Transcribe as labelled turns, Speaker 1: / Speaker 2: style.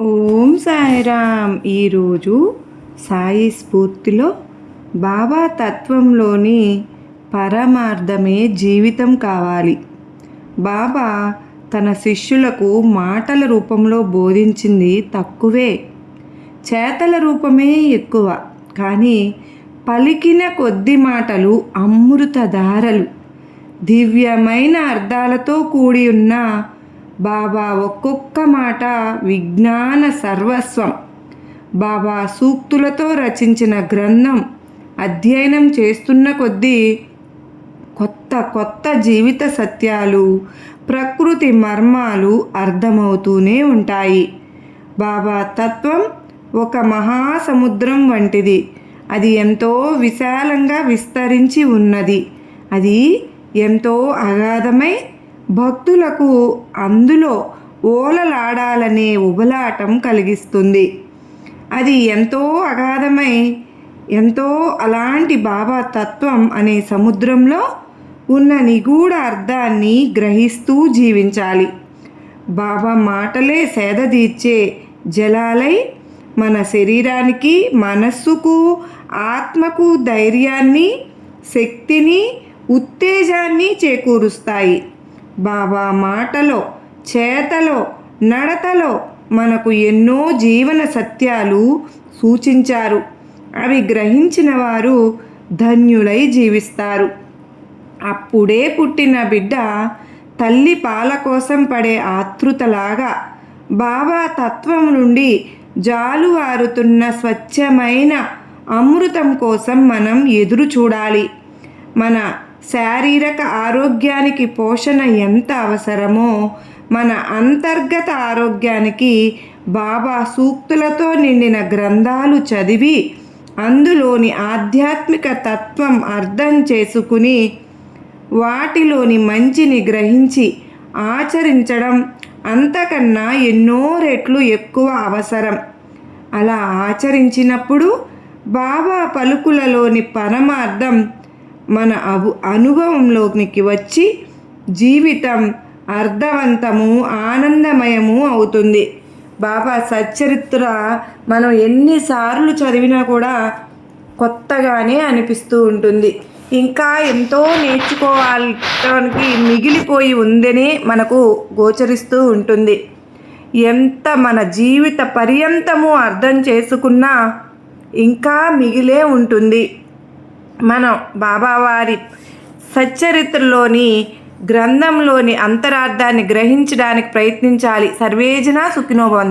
Speaker 1: ఓం సాయిరామ్. ఈరోజు సాయి స్ఫూర్తిలో బాబా తత్వంలోని పరమార్థమే జీవితం కావాలి. బాబా తన శిష్యులకు మాటల రూపంలో బోధించింది తక్కువే, చేతల రూపమే ఎక్కువ. కానీ పలికిన కొద్ది మాటలు అమృతధారలు, దివ్యమైన అర్థాలతో కూడి ఉన్న బాబా ఒక్కొక్క మాట విజ్ఞాన సర్వస్వం. బాబా సూక్తులతో రచించిన గ్రంథం అధ్యయనం చేస్తున్న కొద్దీ కొత్త కొత్త జీవిత సత్యాలు, ప్రకృతి మర్మాలు అర్థమవుతూనే ఉంటాయి. బాబా తత్వం ఒక మహాసముద్రం వంటిది. అది ఎంతో విశాలంగా విస్తరించి ఉన్నది. అది ఎంతో అగాధమై భక్తులకు అందులో ఓలలాడాలనే ఉబలాటం కలిగిస్తుంది. అది ఎంతో అగాధమై అలాంటి బాబా తత్వం అనే సముద్రంలో ఉన్న నిగూఢ అర్థాన్ని గ్రహిస్తూ జీవించాలి. బాబా మాటలే సేదతీర్చే జలాలై మన శరీరానికి, మనస్సుకు, ఆత్మకు ధైర్యాన్ని, శక్తిని, ఉత్తేజాన్ని చేకూరుస్తాయి. బాబా మాటలో, చేతలో, నడతలో మనకు ఎన్నో జీవన సత్యాలు సూచించారు. అవి గ్రహించిన వారు ధన్యులై జీవిస్తారు. అప్పుడే పుట్టిన బిడ్డ తల్లి పాల కోసం పడే ఆతృతలాగా బాబా తత్వం నుండి జాలువారుతున్న స్వచ్ఛమైన అమృతం కోసం మనం ఎదురు చూడాలి. మన శారీరక ఆరోగ్యానికి పోషణ ఎంత అవసరమో, మన అంతర్గత ఆరోగ్యానికి బాబా సూక్తులతో నిండిన గ్రంథాలు చదివి అందులోని ఆధ్యాత్మిక తత్వం అర్థం చేసుకుని వాటిలోని మంచిని గ్రహించి ఆచరించడం అంతకన్నా ఎన్నో రెట్లు ఎక్కువ అవసరం. అలా ఆచరించినప్పుడు బాబా పలుకులలోని పరమార్థం మన అనుభవంలోనికి వచ్చి జీవితం అర్థవంతము, ఆనందమయము అవుతుంది. బాబా సచ్చరిత్ర మనం ఎన్నిసార్లు చదివినా కూడా కొత్తగానే అనిపిస్తూ ఉంటుంది. ఇంకా ఎంతో నేర్చుకోవడానికి మిగిలిపోయి ఉందనే మనకు గోచరిస్తూ ఉంటుంది. ఎంత మన జీవిత పర్యంతము అర్థం చేసుకున్నా ఇంకా మిగిలే ఉంటుంది. మనం బాబావారి సచ్చరిత్రలోని గ్రంథంలోని అంతరార్థాన్ని గ్రహించడానికి ప్రయత్నించాలి. సర్వేజన సుఖినో భవంతు.